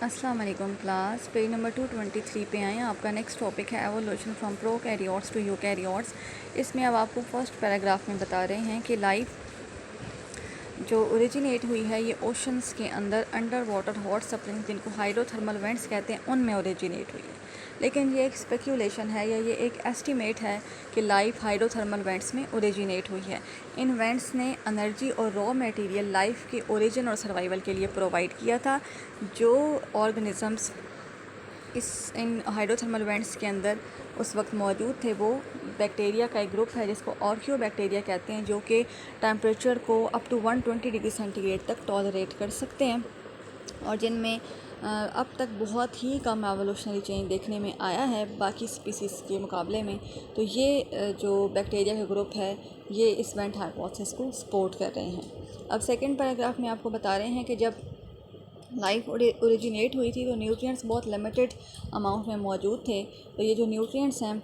अस्सलाम वालेकुम class. Page number 223 पे आए हैं। आपका नेक्स्ट टॉपिक है evolution from prokaryotes to eukaryotes. इसमें अब आपको फर्स्ट पैराग्राफ में बता रहे हैं कि लाइफ जो ओरिजिनेट हुई है ये ओशंस के अंडर वाटर हॉट स्प्रिंग्स जिनको हाइड्रोथर्मल वेंट्स कहते हैं उनमें ओरिजिनेट हुई है। लेकिन ये एक स्पेक्यूलेशन है या ये एक एस्टीमेट है कि लाइफ हाइड्रोथर्मल वेंट्स में ओरिजिनेट हुई है। इन वेंट्स ने एनर्जी और रॉ मटेरियल लाइफ के ओरिजिन और सर्वाइवल के लिए प्रोवाइड किया था। जो ऑर्गेनिजम्स इन हाइड्रोथर्मल वेंट्स के अंदर उस वक्त मौजूद थे वो बैक्टीरिया का एक ग्रुप है जिसको ऑर्कियो बैक्टीरिया कहते हैं, जो कि टेम्परेचर को अप टू 120 डिग्री सेंटीग्रेड तक टॉलरेट कर सकते हैं और जिनमें अब तक बहुत ही कम एवोल्यूशनरी चेंज देखने में आया है बाकी स्पीसीज़ के मुकाबले में। तो ये जो बैक्टीरिया का ग्रुप है ये इस वेंट हाइपोथेसिस को सपोर्ट कर रहे हैं। अब सेकेंड पैराग्राफ में आपको बता रहे हैं कि जब लाइफ ओरिजिनेट हुई थी तो न्यूट्रिएंट्स बहुत लिमिटेड अमाउंट में मौजूद थे। तो ये जो न्यूट्रिएंट्स हैं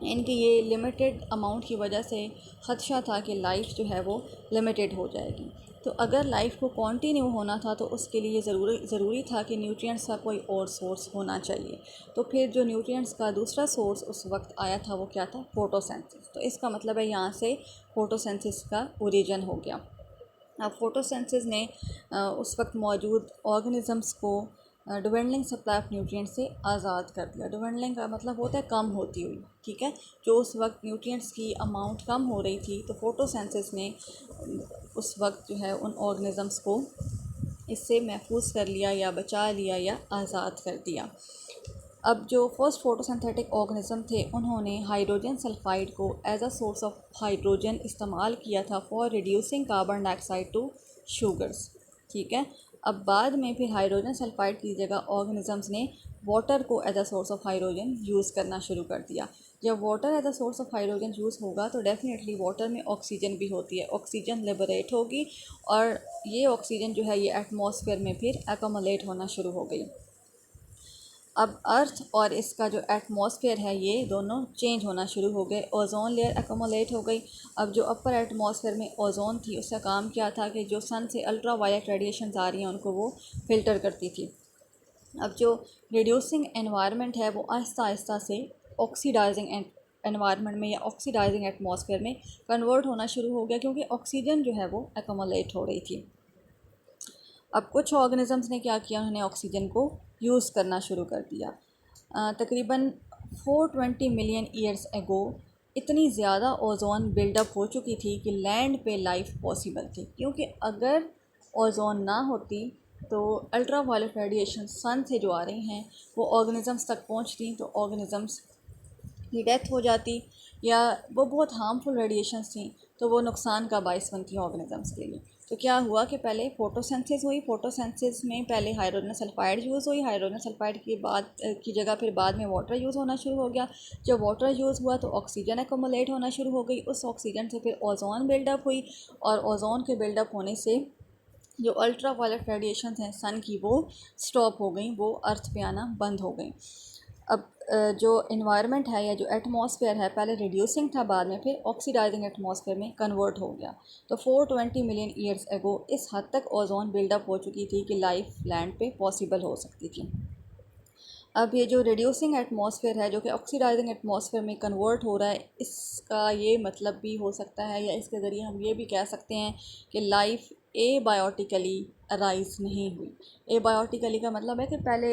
इनकी ये लिमिटेड अमाउंट की वजह से ख़दशा था कि लाइफ जो है वो लिमिटेड हो जाएगी। तो अगर लाइफ को कंटिन्यू होना था तो उसके लिए ज़रूरी था कि न्यूट्रिएंट्स का कोई और सोर्स होना चाहिए। तो फिर जो न्यूट्रिएंट्स का दूसरा सोर्स उस वक्त आया था वो क्या था? फोटोसिंथेसिस। तो इसका मतलब है यहाँ से फोटोसिंथेसिस का ओरिजिन हो गया। अब फोटोसिंथेसिस ने उस वक्त मौजूद ऑर्गेनिजम्स को डिवेंडलिंग सप्लाई ऑफ न्यूट्रिएंट्स से आज़ाद कर दिया। डिवेंडलिंग का मतलब होता है कम होती हुई, ठीक है। जो उस वक्त न्यूट्रिएंट्स की अमाउंट कम हो रही थी तो फोटोसिंथेसिस ने उस वक्त जो है उन ऑर्गेनिजम्स को इससे महफूज कर लिया या बचा लिया या आज़ाद कर दिया। अब जो फर्स्ट फोटोसिंथेटिक ऑर्गेनिज्म थे उन्होंने हाइड्रोजन सल्फाइड को as a source of hydrogen इस्तेमाल किया था for reducing carbon dioxide to sugars, ठीक है। अब बाद में फिर हाइड्रोजन सल्फाइड की जगह ऑर्गेनिजम्स ने वाटर को as a source of hydrogen use करना शुरू कर दिया। जब water as a source of hydrogen use होगा तो डेफिनेटली वाटर में ऑक्सीजन भी होती है, ऑक्सीजन लिबरेट होगी और ये ऑक्सीजन जो है ये एटमॉस्फेयर में फिर एकमुलेट होना शुरू हो गई। अब अर्थ और इसका जो एटमॉस्फेयर है ये दोनों चेंज होना शुरू हो गए। ओजोन लेयर एकमुलेट हो गई। अब जो अपर एटमॉस्फेयर में ओजोन थी उसका काम क्या था कि जो सन से अल्ट्रा वायलेट रेडिएशन आ रही हैं उनको वो फ़िल्टर करती थी। अब जो रिड्यूसिंग एनवायरनमेंट है वो आहिस्ता आहिस्ता से ऑक्सीडाइजिंग एनवायरनमेंट में या ऑक्सीडाइजिंग एटमॉस्फेयर में कन्वर्ट होना शुरू हो गया, क्योंकि ऑक्सीजन जो है वो एकमुलेट हो रही थी। अब कुछ ऑर्गेनिजम्स ने क्या किया, उन्होंने ऑक्सीजन को यूज़ करना शुरू कर दिया। तकरीबन 420 मिलियन ईयर्स एगो इतनी ज़्यादा ओजोन बिल्डअप हो चुकी थी कि लैंड पे लाइफ पॉसिबल थी, क्योंकि अगर ओजोन ना होती तो अल्ट्रा वायलेट रेडिएशन सन से जो आ रही हैं वो ऑर्गेनिजम्स तक पहुंचती तो ऑर्गेनिजम्स की डेथ हो जाती या वो बहुत हार्मफुल रेडिएशंस थी तो वो नुकसान का बायस बनती ऑर्गेनिजम्स के लिए। तो क्या हुआ कि पहले फोटोसिंथेसिस हुई। फोटोसिंथेसिस में पहले हाइड्रोजन सल्फाइड यूज़ हुई। हाइड्रोजन सल्फाइड की जगह फिर बाद में वाटर यूज़ होना शुरू हो गया। जब वाटर यूज़ हुआ तो ऑक्सीजन एकमुलेट होना शुरू हो गई। उस ऑक्सीजन से फिर ओजोन बिल्डअप हुई और ओजोन के बिल्डअप होने से जो अल्ट्रा वायलेट रेडिएशन हैं सन की वो स्टॉप हो गई, वो अर्थ पे आना बंद हो गई। अब जो इन्वायरमेंट है या जो एटमॉस्फेयर है पहले रिड्यूसिंग था, बाद में फिर ऑक्सीडाइजिंग एटमॉस्फेयर में कन्वर्ट हो गया। तो 420 मिलियन ईयर्स एगो इस हद तक ओजोन बिल्डअप हो चुकी थी कि लाइफ लैंड पे पॉसिबल हो सकती थी। अब ये जो रिड्यूसिंग एटमॉस्फेयर है जो कि ऑक्सीडाइजिंग एटमॉस्फेयर में कन्वर्ट हो रहा है, इसका ये मतलब भी हो सकता है या इसके ज़रिए हम ये भी कह सकते हैं कि लाइफ एबायोटिकली अराइज नहीं हुई। एबायोटिकली का मतलब है कि पहले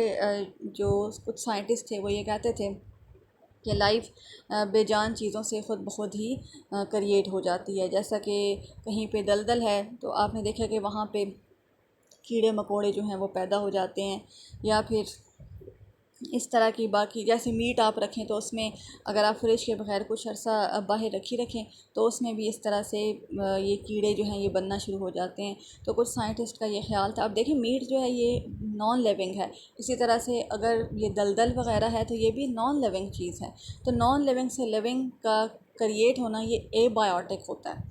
जो कुछ साइंटिस्ट थे वो ये कहते थे कि लाइफ बेजान चीज़ों से ख़ुद ब खुद ही क्रिएट हो जाती है। जैसा कि कहीं पे दलदल है तो आपने देखा कि वहाँ पे कीड़े मकोड़े जो हैं वो पैदा हो जाते हैं, या फिर इस तरह की बाकी जैसे मीट आप रखें तो उसमें अगर आप फ्रिज के बगैर कुछ अर्सा बाहर रखें तो उसमें भी इस तरह से ये कीड़े जो हैं ये बनना शुरू हो जाते हैं। तो कुछ साइंटिस्ट का ये ख्याल था। अब देखिए मीट जो है ये नॉन लिविंग है, इसी तरह से अगर ये दलदल वगैरह है तो ये भी नॉन लिविंग चीज़ है। तो नॉन लिविंग से लिविंग का क्रिएट होना ये एबायोटिक होता है,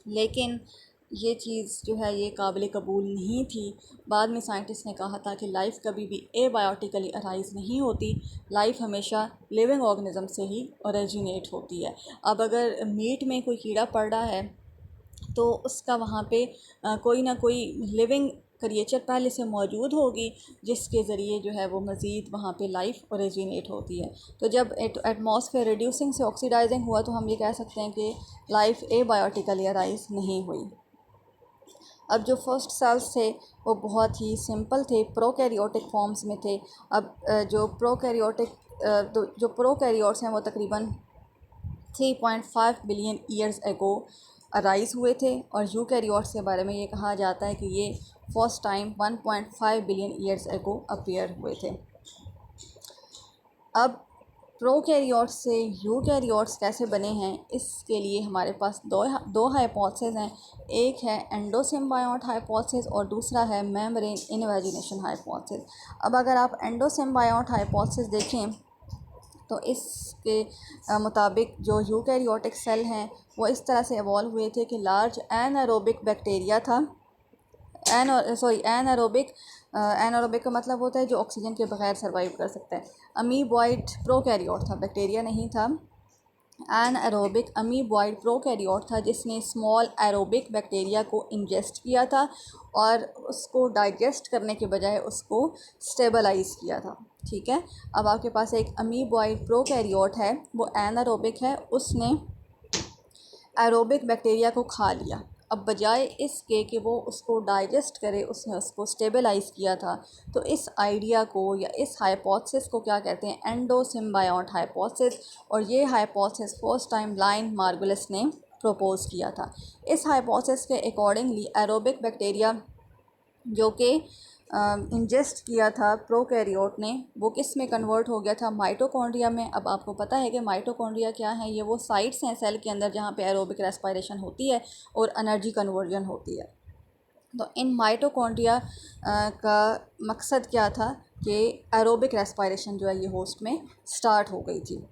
लेकिन ये चीज़ जो है ये काबिल कबूल नहीं थी। बाद में साइंटिस्ट ने कहा था कि लाइफ कभी भी एबायोटिकली अराइज नहीं होती, लाइफ हमेशा लिविंग ऑर्गेनिज्म से ही ओरिजिनेट होती है। अब अगर मीट में कोई कीड़ा पड़ रहा है तो उसका वहाँ पे कोई ना कोई लिविंग क्रिएचर पहले से मौजूद होगी जिसके ज़रिए जो है वो मज़ीद वहाँ पे लाइफ ओरिजिनेट होती है। तो जब एटमॉस्फेयर रिड्यूसिंग से ऑक्सीडाइजिंग हुआ तो हम ये कह सकते हैं कि लाइफ एबायोटिकली अराइज नहीं हुई। अब जो फर्स्ट सेल्स थे वो बहुत ही सिंपल थे, प्रोकैरियोटिक फॉर्म्स में थे। अब जो प्रोकैरियोट्स हैं वो तकरीबन 3.5 बिलियन ईयर्स एगो अराइज हुए थे, और यूकैरियोट्स के बारे में ये कहा जाता है कि ये first time 1.5 billion years ago appear हुए थे। अब प्रोकैरियोट्स से यूकैरियोट्स कैसे बने हैं, इसके लिए हमारे पास दो हाइपोथेसिस हैं। एक है एंडोसिम्बायोट हाइपोथेसिस और दूसरा है मेम्ब्रेन इनवेजिनेशन हाइपोथेसिस। अब अगर आप एंडोसिम्बायोट हाइपोथेसिस देखें तो इसके मुताबिक जो यूकैरियोटिक सेल हैं वो इस तरह से इवॉल्व हुए थे कि लार्ज एनारोबिक बैक्टीरिया था। एनारोबिक का मतलब होता है जो ऑक्सीजन के बगैर सर्वाइव कर सकता है। अमीबॉइड प्रोकैरियोट था, बैक्टीरिया नहीं था। एनारोबिक अमीबॉइड प्रोकैरियोट था जिसने स्मॉल एरोबिक बैक्टीरिया को इंजेस्ट किया था और उसको डाइजेस्ट करने के बजाय उसको स्टेबलाइज किया था। ठीक है, अब आपके पास एक अमीबॉइड प्रोकैरियोट है, वो एनारोबिक है, उसने एरोबिक बैक्टीरिया को खा लिया। अब बजाय इसके कि वो उसको डाइजेस्ट करे, उसने उसको स्टेबलाइज किया था। तो इस आइडिया को या इस हाइपोथेसिस को क्या कहते हैं, एंडोसिम्बायोट हाइपोथेसिस। और ये hypothesis first time line Margulis ने प्रपोज किया था। इस हाइपोथेसिस के अकॉर्डिंगली एरोबिक बैक्टीरिया जो कि इंजेस्ट किया था प्रोकैरियोट ने, वो किस में कन्वर्ट हो गया था, माइटोकॉन्ड्रिया में। अब आपको पता है कि माइटोकॉन्ड्रिया क्या है, ये वो साइट्स हैं सेल के अंदर जहाँ पे एरोबिक रेस्पिरेशन होती है और एनर्जी कन्वर्जन होती है। तो इन माइटोकॉन्ड्रिया का मकसद क्या था कि एरोबिक रेस्पिरेशन जो है ये होस्ट में स्टार्ट हो गई थी।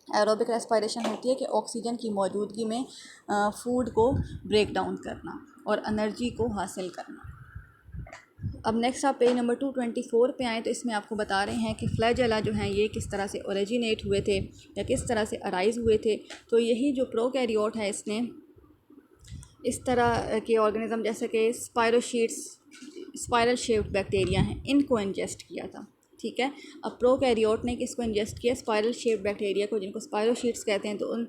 एरोबिक रेस्पिरेशन होती है कि ऑक्सीजन की मौजूदगी में फूड को ब्रेक डाउन करना और एनर्जी को हासिल करना। अब नेक्स्ट आप पेज नंबर 224 पे आएँ तो इसमें आपको बता रहे हैं कि फ्लैजेला जो हैं ये किस तरह से ओरिजिनेट हुए थे या किस तरह से अराइज हुए थे। तो यही जो प्रोकैरियोट है इसने इस तरह के ऑर्गेनिज्म जैसे कि स्पाइरल शेप्ड बैक्टीरिया हैं, इनको इंजेस्ट किया था। ठीक है, अब प्रोकैरियोट ने किसको इंजेस्ट किया, स्पाइरल शेप्ड बैक्टीरिया को, जिनको स्पाइरोशीट्स कहते हैं। तो उन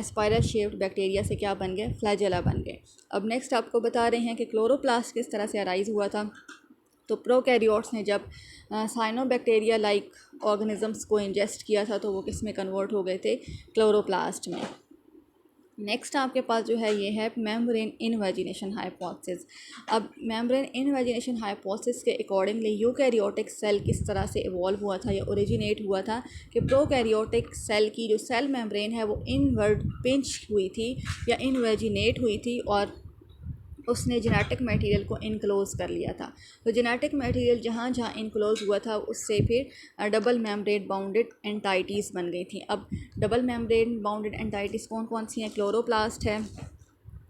स्पाइरल शेप्ड बैक्टीरिया से क्या बन गए, फ्लैजेला बन गए। अब नेक्स्ट आपको बता रहे हैं कि क्लोरोप्लास्ट किस तरह से अराइज हुआ था। तो प्रोकैरियोट्स ने जब साइनोबैक्टीरिया लाइक ऑर्गेनिजम्स को इंजेस्ट किया था तो वो किस में कन्वर्ट हो गए थे, क्लोरोप्लास्ट में। नेक्स्ट आपके पास जो है ये है मेम्ब्रेन इनवेजिनेशन हाइपोथेसिस। अब मेम्ब्रेन इनवेजिनेशन हाइपोथेसिस के अकॉर्डिंगली यूकैरियोटिक सेल किस तरह से इवॉल्व हुआ था या ओरिजिनेट हुआ था कि प्रोकैरियोटिक सेल की जो सेल मेम्ब्रेन है वो इनवर्ड पिंच हुई थी या इनवेजिनेट हुई थी और उसने जेनेटिक मटेरियल को इनक्लोज़ कर लिया था। तो जेनेटिक मटेरियल जहाँ जहाँ इनक्लोज़ हुआ था उससे फिर डबल मेम्ब्रेन बाउंडेड एंटाइटीज़ बन गई थी। अब डबल मेम्ब्रेन बाउंडेड एंटाइटीज़ कौन कौन सी हैं, क्लोरोप्लास्ट है,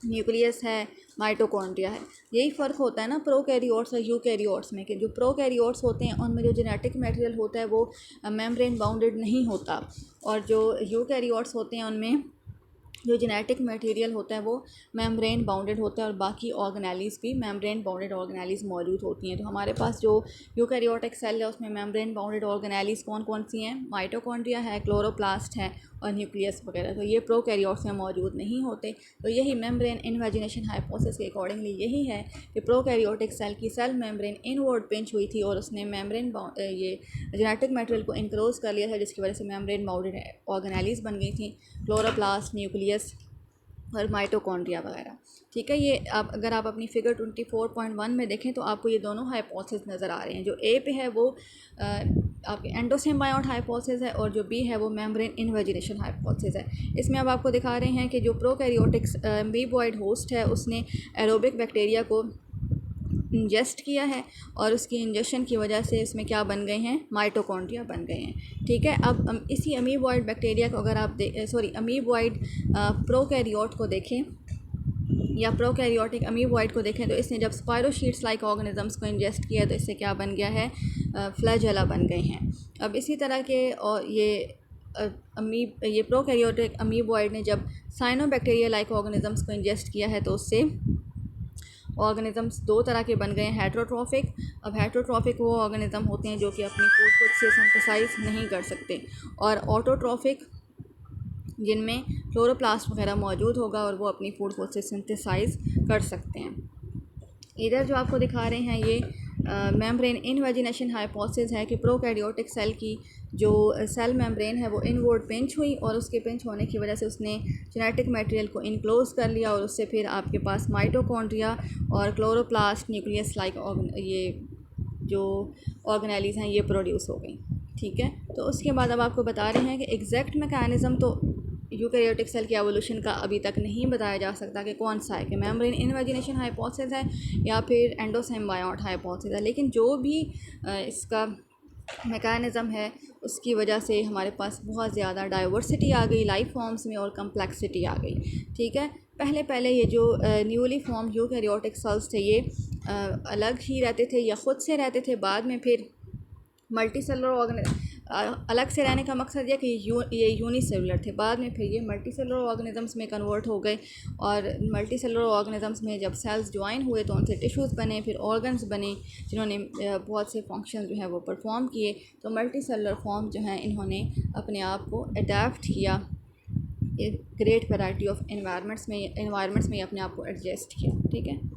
न्यूक्लियस है, माइटोकॉन्ड्रिया है। यही फ़र्क होता है ना प्रोकैरियोट्स और यूकैरियोट्स में, कि जो प्रोकैरियोट्स होते हैं उनमें जो जेनेटिक मटेरियल होता है वो मेम्ब्रेन बाउंडेड नहीं होता, और जो यूकैरियोट्स होते हैं उनमें जो जेनेटिक मटेरियल होता है वो मेम्ब्रेन बाउंडेड होता है और बाकी ऑर्गेनेलीज़ भी मेम्ब्रेन बाउंडेड ऑर्गेनेलीज़ मौजूद होती हैं। तो हमारे पास जो यूकैरियोटिक सेल है उसमें मेम्ब्रेन बाउंडेड ऑर्गेनेलीज़ कौन कौन सी हैं, माइटोकॉन्ड्रिया है, क्लोरोप्लास्ट है और न्यूक्लियस वगैरह। तो ये प्रोकैरियोट्स में मौजूद नहीं होते। तो यही मेम्ब्रेन इनवेजिनेशन हाइपोथेसिस के अकॉर्डिंगली यही है कि प्रोकैरियोटिक सेल की सेल मेम्ब्रेन इनवर्ड पिंच हुई थी और उसने मेम्ब्रेन ये जेनेटिक मटेरियल को इनक्लोज कर लिया था, जिसकी वजह से मेम्ब्रेन बाउंडेड ऑर्गेनेलीज़ बन गई थी, क्लोरोप्लास्ट, न्यूक्लियस और माइटोकॉन्ड्रिया वगैरह। ठीक है, ये अगर आप अपनी फिगर 24.1 में देखें तो आपको ये दोनों हाइपोथेसिस नज़र आ रहे हैं। जो ए पे है वो आपके एंडोसिम्बायोट हाइपोथेसिस है और जो बी है वो मेम्ब्रेन इनवेजिनेशन हाइपोथेसिस है। इसमें अब आपको दिखा रहे हैं कि जो प्रोकैरियोटिक अमीबॉइड होस्ट है उसने एरोबिक बैक्टीरिया को इंजेस्ट किया है और उसकी इंजेक्शन की वजह से इसमें क्या बन गए हैं, माइटोकॉन्ड्रिया बन गए हैं। ठीक है, अब इसी अमीबॉइड बैक्टीरिया को अगर आप अमीबॉइड प्रोकैरियोट को देखें या प्रोकैरियोटिक अमीबॉइड को देखें तो इसने जब स्पाइरोशीट्स लाइक ऑर्गेनिजम्स को इंजेस्ट किया तो इससे क्या बन गया है, फ्लैजेला बन गए हैं। अब इसी तरह के और ये प्रोकैरियोटिक अमीबॉइड ने जब साइनोबैक्टीरिया लाइक ऑर्गेनिजम्स को इंजेस्ट किया है तो उससे ऑर्गेनिजम्स दो तरह के बन गए हैं, हेटरोट्रॉफिक। अब हेटरोट्रॉफिक वो ऑर्गेनिज्म होते हैं जो कि अपनी फूड खुद से सिंथेसाइज नहीं कर सकते, और ऑटोट्रॉफिक जिनमें क्लोरोप्लास्ट वगैरह मौजूद होगा और वो अपनी फूड खुद से सिंथेसाइज कर सकते हैं। इधर जो आपको दिखा रहे हैं ये मेम्ब्रेन इनवेजिनेशन हाइपोथेसिस है कि प्रोकैरियोटिक सेल की जो सेल मेम्ब्रेन है वो इनवर्ड पिंच हुई, और उसके पिंच होने की वजह से उसने जेनेटिक मटेरियल को इनक्लोज कर लिया, और उससे फिर आपके पास माइटोकॉन्ड्रिया और क्लोरोप्लास्ट न्यूक्लियस लाइक ये जो ऑर्गेनेलीज हैं ये प्रोड्यूस हो गई। ठीक है, तो उसके बाद अब आपको बता रहे हैं कि एग्जैक्ट मैकेनिज़्म तो यूकैरियोटिक सेल की एवोल्यूशन का अभी तक नहीं बताया जा सकता कि कौन सा है, कि मेम्ब्रेन इनवेजिनेशन हाइपोथेसिस है या फिर एंडोसिम्बायोट हाइपोथेसिस है। लेकिन जो भी इसका मैकेनिज़्म है उसकी वजह से हमारे पास बहुत ज़्यादा डाइवर्सिटी आ गई लाइफ फॉर्म्स में और कम्प्लेक्सिटी आ गई। ठीक है, पहले ये जो न्यूली फॉर्म यूकैरियोटिक सेल्स थे ये अलग ही रहते थे या ख़ुद से रहते थे, बाद में फिर मल्टी सेलुलर अलग से रहने का मकसद यह कि ये यूनिसेलुलर थे, बाद में फिर ये मल्टी सेलुलर ऑर्गेनिजम्स में कन्वर्ट हो गए, और मल्टी सेलुलर ऑर्गेनिजम्स में जब सेल्स ज्वाइन हुए तो उनसे टिश्यूज़ बने, फिर ऑर्गन्स बने जिन्होंने बहुत से फंक्शन जो है वो परफॉर्म किए। तो मल्टी सेलुलर फॉर्म जो है इन्होंने अपने आप को अडेप्ट किया, ग्रेट वैरायटी ऑफ इन्वायरमेंट्स में अपने आप को एडजस्ट किया। ठीक है।